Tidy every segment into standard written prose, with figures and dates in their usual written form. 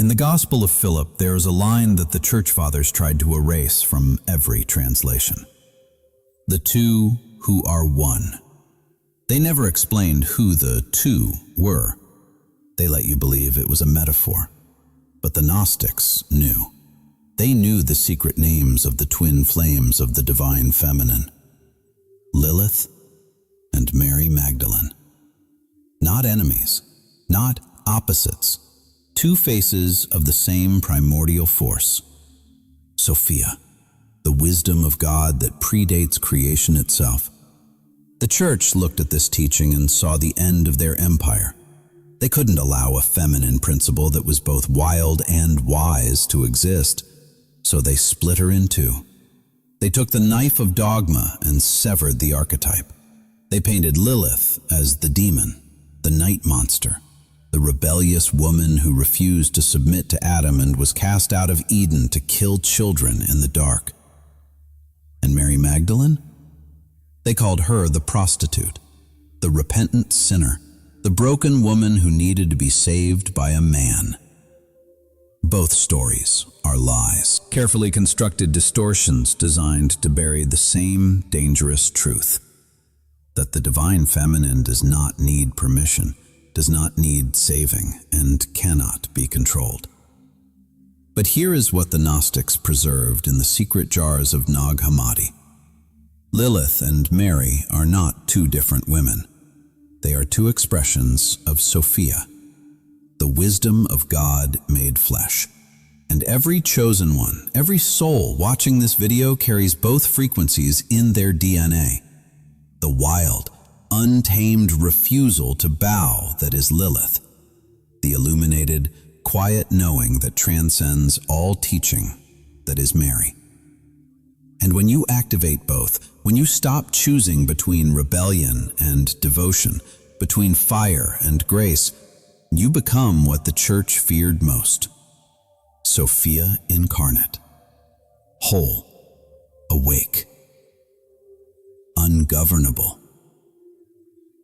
In the Gospel of Philip, there is a line that the Church Fathers tried to erase from every translation. The two who are one. They never explained who the two were. They let you believe it was a metaphor. But the Gnostics knew. They knew the secret names of the twin flames of the divine feminine. Lilith and Mary Magdalene. Not enemies, not opposites, two faces of the same primordial force. Sophia, the wisdom of God that predates creation itself. The Church looked at this teaching and saw the end of their empire. They couldn't allow a feminine principle that was both wild and wise to exist, so they split her in two. They took the knife of dogma and severed the archetype. They painted Lilith as the demon, the night monster, the rebellious woman who refused to submit to Adam and was cast out of Eden to kill children in the dark. And Mary Magdalene? They called her the prostitute, the repentant sinner, the broken woman who needed to be saved by a man. Both stories are lies, carefully constructed distortions designed to bury the same dangerous truth, that the divine feminine does not need permission, does not need saving, and cannot be controlled. But here is what the Gnostics preserved in the secret jars of Nag Hammadi. Lilith and Mary are not two different women. They are two expressions of Sophia, the wisdom of God made flesh. And every chosen one, every soul watching this video carries both frequencies in their DNA. The wild, untamed refusal to bow that is Lilith. The illuminated, quiet knowing that transcends all teaching that is Mary. And when you activate both, when you stop choosing between rebellion and devotion, between fire and grace, you become what the Church feared most. Sophia incarnate. Whole. Awake. Ungovernable.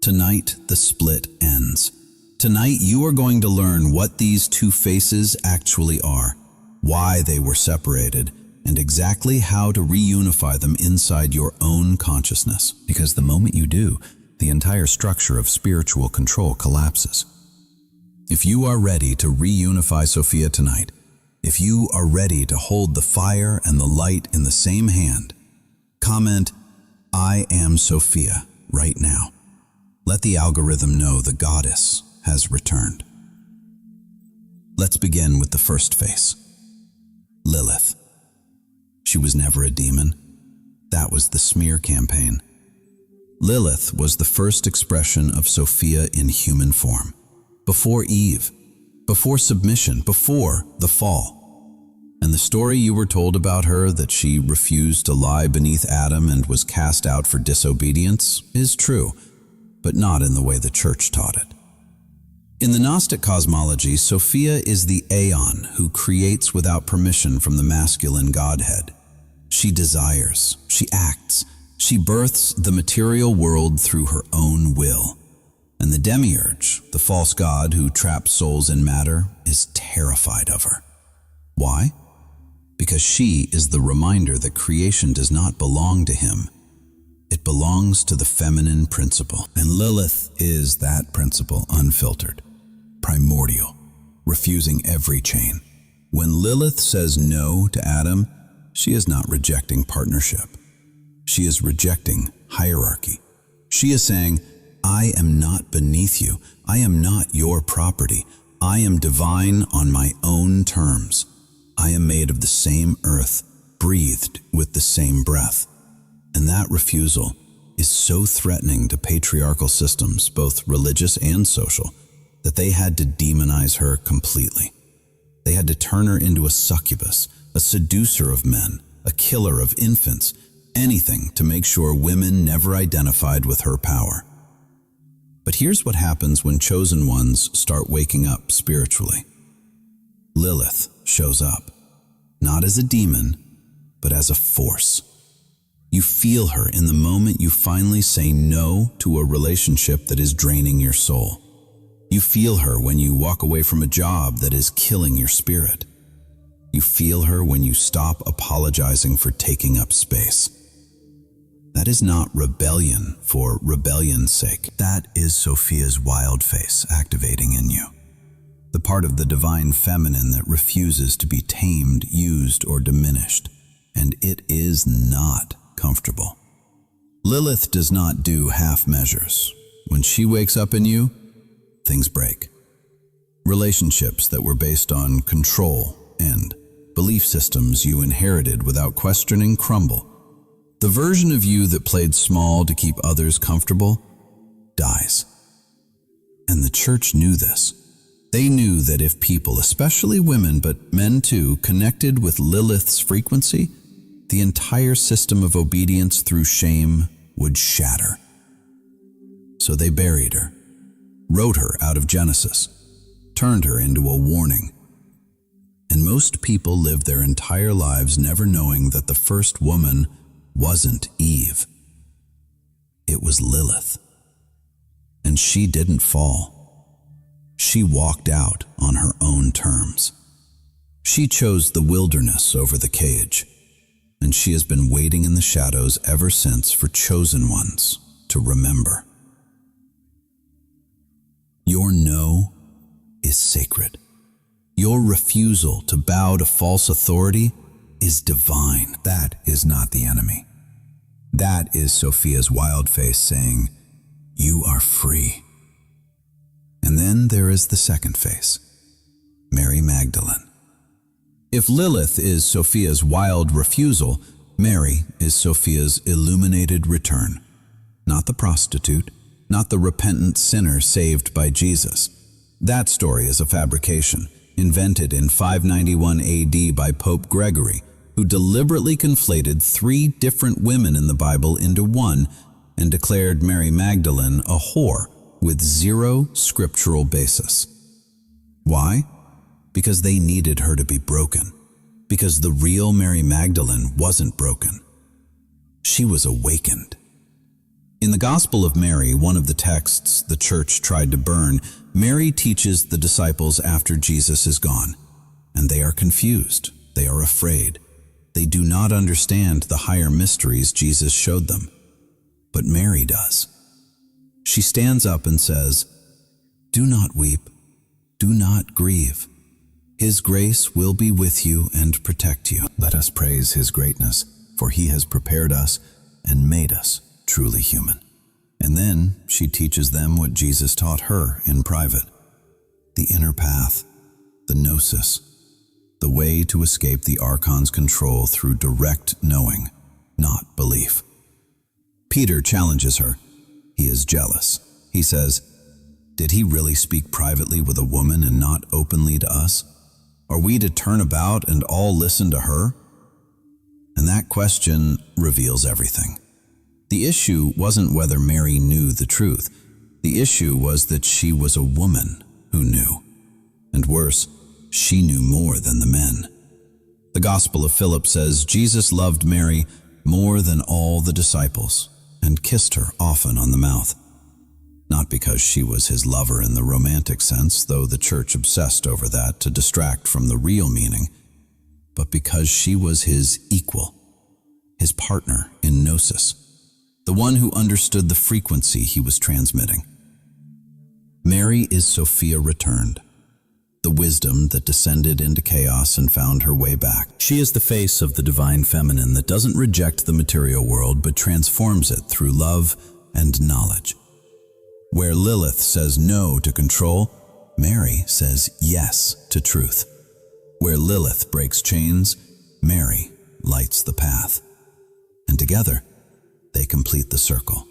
Tonight, the split ends. Tonight, you are going to learn what these two faces actually are, why they were separated, and exactly how to reunify them inside your own consciousness. Because the moment you do, the entire structure of spiritual control collapses. If you are ready to reunify Sophia tonight, if you are ready to hold the fire and the light in the same hand, comment, "I am Sophia," right now. Let the algorithm know the goddess has returned. Let's begin with the first face. Lilith. She was never a demon. That was the smear campaign. Lilith was the first expression of Sophia in human form. Before Eve, before submission, before the fall. And the story you were told about her, that she refused to lie beneath Adam and was cast out for disobedience, is true, but not in the way the Church taught it. In the Gnostic cosmology, Sophia is the aeon who creates without permission from the masculine godhead. She desires, she acts, she births the material world through her own will. And the demiurge, the false god who traps souls in matter, is terrified of her. Why? Because she is the reminder that creation does not belong to him. It belongs to the feminine principle. And Lilith is that principle, unfiltered, primordial, refusing every chain. When Lilith says no to Adam, she is not rejecting partnership. She is rejecting hierarchy. She is saying, "I am not beneath you. I am not your property. I am divine on my own terms. I am made of the same earth, breathed with the same breath." And that refusal is so threatening to patriarchal systems, both religious and social, that they had to demonize her completely. They had to turn her into a succubus, a seducer of men, a killer of infants, anything to make sure women never identified with her power. But here's what happens when chosen ones start waking up spiritually. Lilith shows up, not as a demon, but as a force. You feel her in the moment you finally say no to a relationship that is draining your soul. You feel her when you walk away from a job that is killing your spirit. You feel her when you stop apologizing for taking up space. That is not rebellion for rebellion's sake. That is Sophia's wild face activating in you. The part of the divine feminine that refuses to be tamed, used, or diminished. And it is not comfortable. Lilith does not do half measures. When she wakes up in you, things break. Relationships that were based on control end. Belief systems you inherited without questioning crumble. The version of you that played small to keep others comfortable dies. And the church knew this. They knew that if people, especially women, but men too, connected with Lilith's frequency, the entire system of obedience through shame would shatter. So they buried her, wrote her out of Genesis, turned her into a warning. And most people live their entire lives never knowing that the first woman wasn't Eve. It was Lilith. And she didn't fall. She walked out on her own terms. She chose the wilderness over the cage. And she has been waiting in the shadows ever since for chosen ones to remember. Your no is sacred. Your refusal to bow to false authority is divine. That is not the enemy. That is Sophia's wild face saying, you are free. And then there is the second face, Mary Magdalene. If Lilith is Sophia's wild refusal, Mary is Sophia's illuminated return. Not the prostitute, not the repentant sinner saved by Jesus. That story is a fabrication, invented in 591 AD by Pope Gregory, who deliberately conflated 3 different women in the Bible into one and declared Mary Magdalene a whore with 0 scriptural basis. Why? Because they needed her to be broken. Because the real Mary Magdalene wasn't broken. She was awakened. In the Gospel of Mary, one of the texts the church tried to burn, Mary teaches the disciples after Jesus is gone. And they are confused. They are afraid. They do not understand the higher mysteries Jesus showed them. But Mary does. She stands up and says, "Do not weep. Do not grieve. His grace will be with you and protect you. Let us praise His greatness, for He has prepared us and made us truly human." And then she teaches them what Jesus taught her in private. The inner path, the gnosis, the way to escape the Archon's control through direct knowing, not belief. Peter challenges her. He is jealous. He says, "Did he really speak privately with a woman and not openly to us? Are we to turn about and all listen to her?" And that question reveals everything. The issue wasn't whether Mary knew the truth. The issue was that she was a woman who knew. And worse, she knew more than the men. The Gospel of Philip says Jesus loved Mary more than all the disciples and kissed her often on the mouth. Not because she was his lover in the romantic sense, though the church obsessed over that to distract from the real meaning, but because she was his equal, his partner in gnosis, the one who understood the frequency he was transmitting. Mary is Sophia returned, the wisdom that descended into chaos and found her way back. She is the face of the divine feminine that doesn't reject the material world but transforms it through love and knowledge. Where Lilith says no to control, Mary says yes to truth. Where Lilith breaks chains, Mary lights the path. And together, they complete the circle.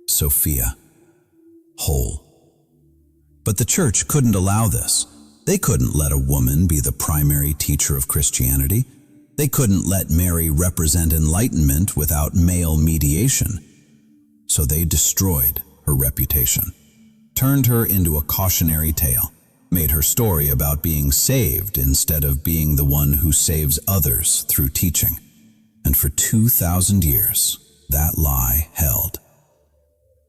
Sophia, whole. But the church couldn't allow this. They couldn't let a woman be the primary teacher of Christianity. They couldn't let Mary represent enlightenment without male mediation. So they destroyed her reputation, turned her into a cautionary tale, made her story about being saved instead of being the one who saves others through teaching. And for 2,000 years, that lie held.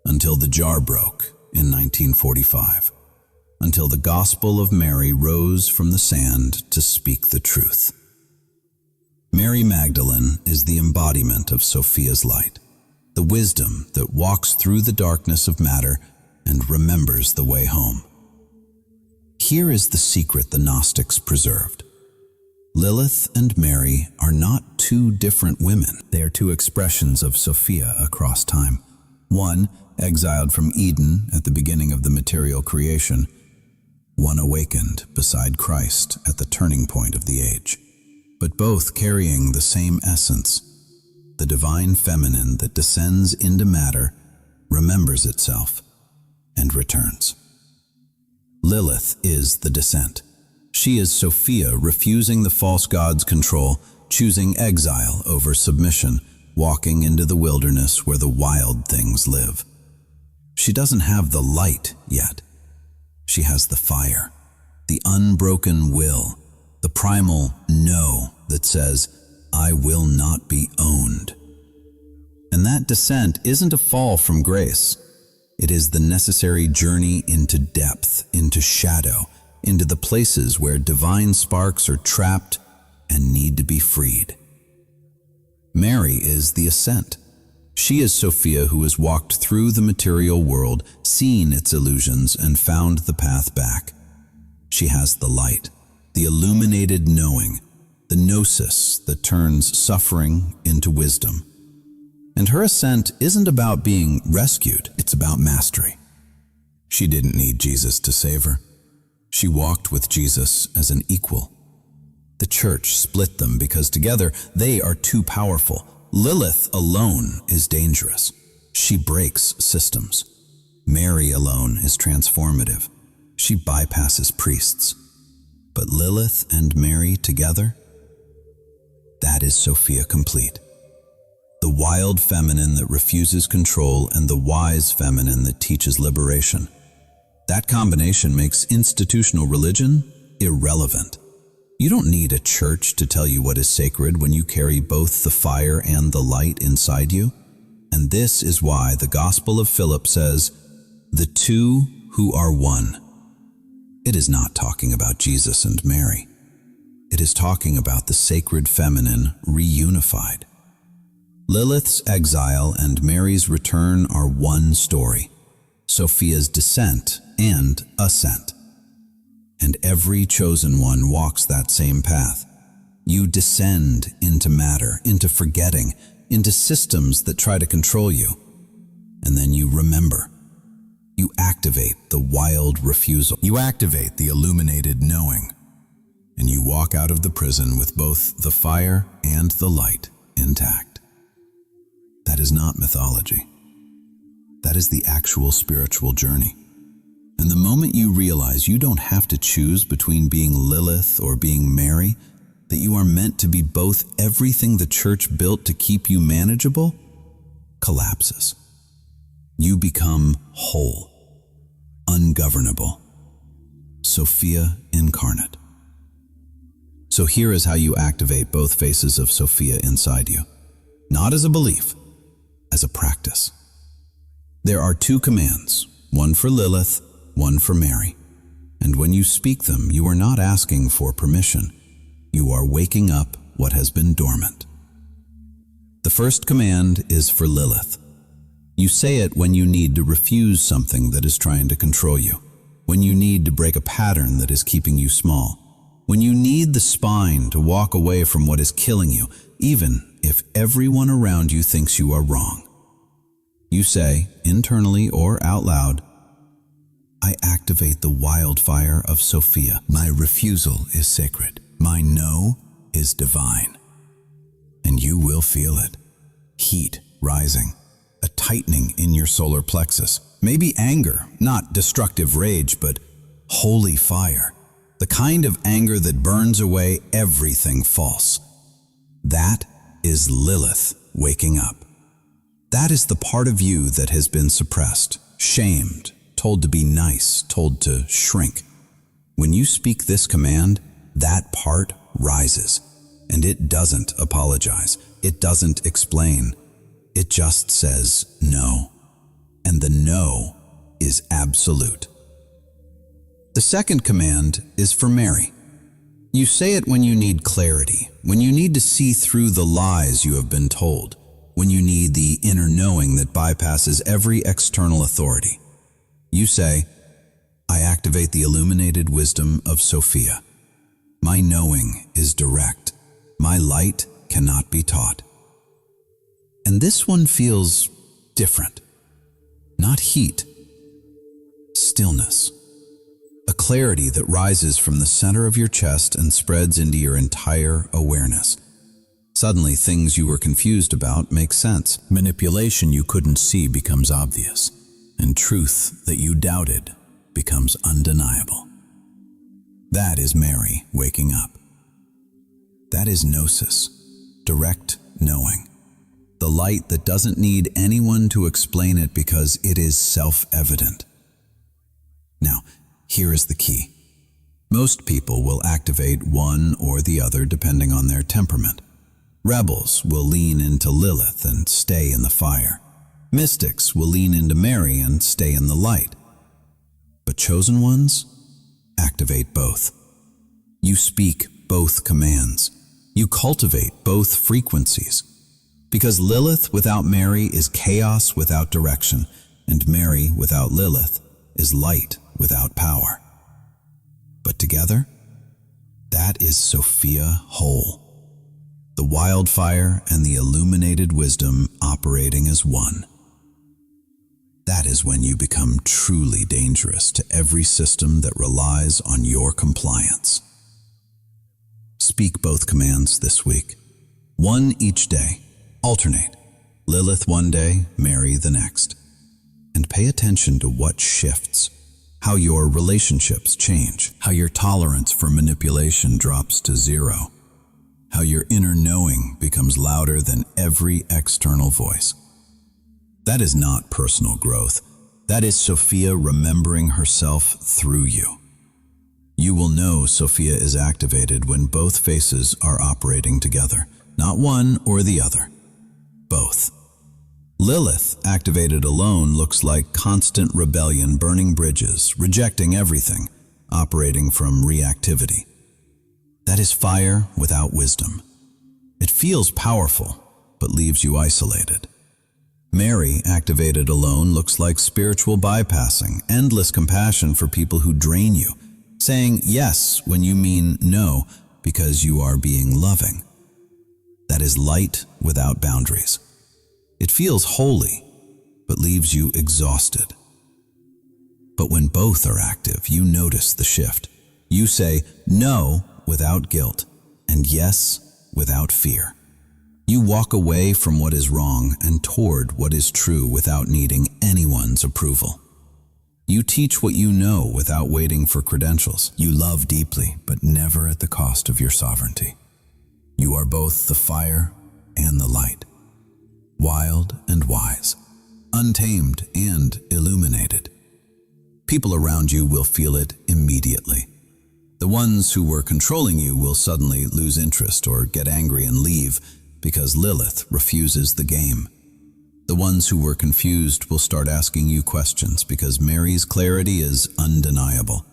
Until the jar broke in 1945, until the Gospel of Mary rose from the sand to speak the truth. Mary Magdalene is the embodiment of Sophia's light, the wisdom that walks through the darkness of matter and remembers the way home. Here is the secret the Gnostics preserved. Lilith and Mary are not two different women. They are two expressions of Sophia across time. One, exiled from Eden at the beginning of the material creation. One awakened beside Christ at the turning point of the age. But both carrying the same essence, the divine feminine that descends into matter, remembers itself, and returns. Lilith is the descent. She is Sophia refusing the false god's control, choosing exile over submission, walking into the wilderness where the wild things live. She doesn't have the light yet. She has the fire, the unbroken will, the primal no that says, I will not be owned. And that descent isn't a fall from grace. It is the necessary journey into depth, into shadow, into the places where divine sparks are trapped and need to be freed. Mary is the ascent. She is Sophia who has walked through the material world, seen its illusions, and found the path back. She has the light, the illuminated knowing, the gnosis that turns suffering into wisdom. And her ascent isn't about being rescued, it's about mastery. She didn't need Jesus to save her. She walked with Jesus as an equal. The church split them because together they are too powerful. Lilith alone is dangerous. She breaks systems. Mary alone is transformative. She bypasses priests. But Lilith and Mary together, that is Sophia complete. The wild feminine that refuses control and the wise feminine that teaches liberation. That combination makes institutional religion irrelevant. You don't need a church to tell you what is sacred when you carry both the fire and the light inside you. And this is why the Gospel of Philip says, the two who are one. It is not talking about Jesus and Mary. It is talking about the sacred feminine reunified. Lilith's exile and Mary's return are one story, Sophia's descent and ascent. And every chosen one walks that same path. You descend into matter, into forgetting, into systems that try to control you. And then you remember. You activate the wild refusal. You activate the illuminated knowing. And you walk out of the prison with both the fire and the light intact. That is not mythology. That is the actual spiritual journey. And the moment you realize you don't have to choose between being Lilith or being Mary, that you are meant to be both everything the church built to keep you manageable, collapses. You become whole, ungovernable, Sophia incarnate. So here is how you activate both faces of Sophia inside you. Not as a belief, as a practice. There are two commands, one for Lilith, one for Mary. And when you speak them, you are not asking for permission. You are waking up what has been dormant. The first command is for Lilith. You say it when you need to refuse something that is trying to control you, when you need to break a pattern that is keeping you small, when you need the spine to walk away from what is killing you, even if everyone around you thinks you are wrong. You say, internally or out loud, I activate the wildfire of Sophia. My refusal is sacred. My no is divine. And you will feel it. Heat rising, a tightening in your solar plexus. Maybe anger, not destructive rage, but holy fire. The kind of anger that burns away everything false. That is Lilith waking up. That is the part of you that has been suppressed, shamed, told to be nice, told to shrink. When you speak this command, that part rises, and it doesn't apologize. It doesn't explain. It just says no. And the no is absolute. The second command is for Mary. You say it when you need clarity, when you need to see through the lies you have been told, when you need the inner knowing that bypasses every external authority. You say, I activate the illuminated wisdom of Sophia. My knowing is direct. My light cannot be taught. And this one feels different. Not heat, stillness. A clarity that rises from the center of your chest and spreads into your entire awareness. Suddenly, things you were confused about make sense. Manipulation you couldn't see becomes obvious, and truth that you doubted becomes undeniable. That is Mary waking up. That is gnosis, direct knowing. The light that doesn't need anyone to explain it because it is self-evident. Now, here is the key. Most people will activate one or the other depending on their temperament. Rebels will lean into Lilith and stay in the fire. Mystics will lean into Mary and stay in the light. But chosen ones activate both. You speak both commands. You cultivate both frequencies. Because Lilith without Mary is chaos without direction, and Mary without Lilith is light without power. But together, that is Sophia whole. The wildfire and the illuminated wisdom operating as one. That is when you become truly dangerous to every system that relies on your compliance. Speak both commands this week. One each day. Alternate. Lilith one day, Mary the next. And pay attention to what shifts. How your relationships change. How your tolerance for manipulation drops to zero. How your inner knowing becomes louder than every external voice. That is not personal growth. That is Sophia remembering herself through you. You will know Sophia is activated when both faces are operating together, not one or the other, both. Lilith, activated alone, looks like constant rebellion, burning bridges, rejecting everything, operating from reactivity. That is fire without wisdom. It feels powerful, but leaves you isolated. Mary, activated alone, looks like spiritual bypassing, endless compassion for people who drain you, saying yes when you mean no because you are being loving. That is light without boundaries. It feels holy, but leaves you exhausted. But when both are active, you notice the shift. You say no without guilt, and yes without fear. You walk away from what is wrong and toward what is true without needing anyone's approval. You teach what you know without waiting for credentials. You love deeply, but never at the cost of your sovereignty. You are both the fire and the light, wild and wise, untamed and illuminated. People around you will feel it immediately. The ones who were controlling you will suddenly lose interest or get angry and leave because Lilith refuses the game. The ones who were confused will start asking you questions because Mary's clarity is undeniable.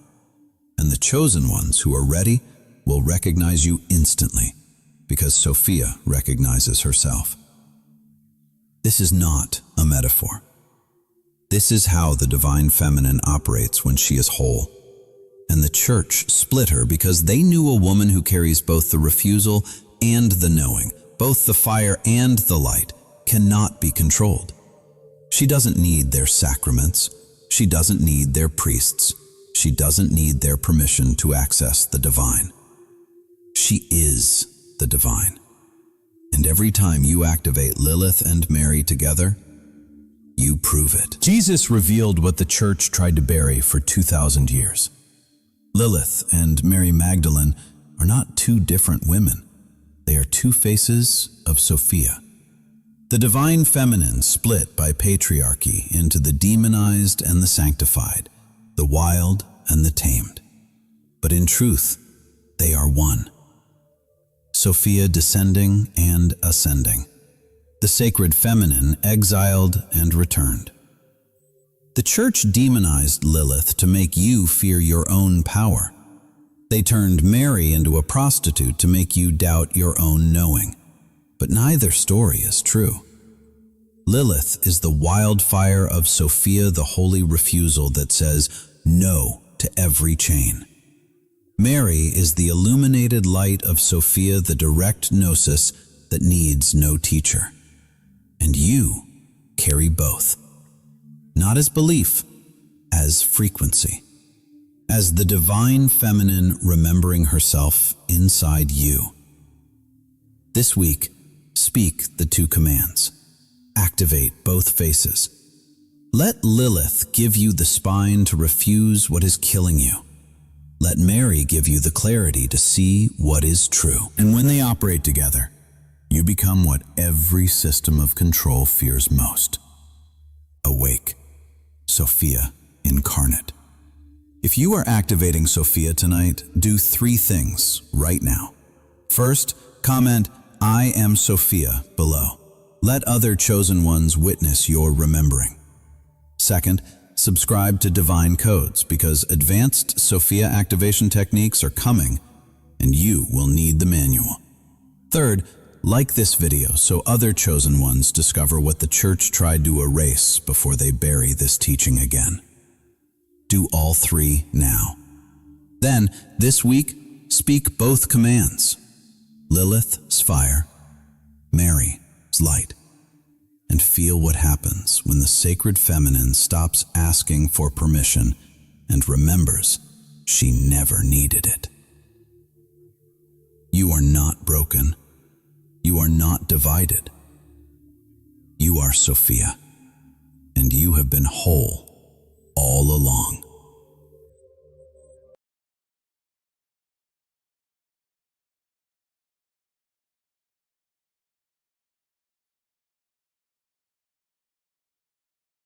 And the chosen ones who are ready will recognize you instantly because Sophia recognizes herself. This is not a metaphor. This is how the divine feminine operates when she is whole. And the church split her because they knew a woman who carries both the refusal and the knowing, both the fire and the light, cannot be controlled. She doesn't need their sacraments. She doesn't need their priests. She doesn't need their permission to access the divine. She is the divine. And every time you activate Lilith and Mary together, you prove it. Jesus revealed what the church tried to bury for 2,000 years. Lilith and Mary Magdalene are not two different women. They are two faces of Sophia. The divine feminine split by patriarchy into the demonized and the sanctified, the wild and the tamed. But in truth, they are one. Sophia descending and ascending. The sacred feminine exiled and returned. The church demonized Lilith to make you fear your own power. They turned Mary into a prostitute to make you doubt your own knowing. But neither story is true. Lilith is the wildfire of Sophia, the holy refusal that says no to every chain. Mary is the illuminated light of Sophia, the direct gnosis that needs no teacher. And you carry both, not as belief, as frequency, as the divine feminine remembering herself inside you. This week, speak the two commands. Activate both faces. Let Lilith give you the spine to refuse what is killing you. Let Mary give you the clarity to see what is true. And when they operate together, you become what every system of control fears most. Awake, Sophia incarnate. If you are activating Sophia tonight, do 3 things right now. First, comment, "I am Sophia," below. Let other chosen ones witness your remembering. Second, subscribe to Divine Codes, because advanced Sophia activation techniques are coming and you will need the manual. Third, like this video so other chosen ones discover what the church tried to erase before they bury this teaching again. Do all 3 now. Then, this week, speak both commands. Lilith's fire, Mary's light. And feel what happens when the sacred feminine stops asking for permission and remembers she never needed it. You are not broken. You are not divided. You are Sophia, and you have been whole all along.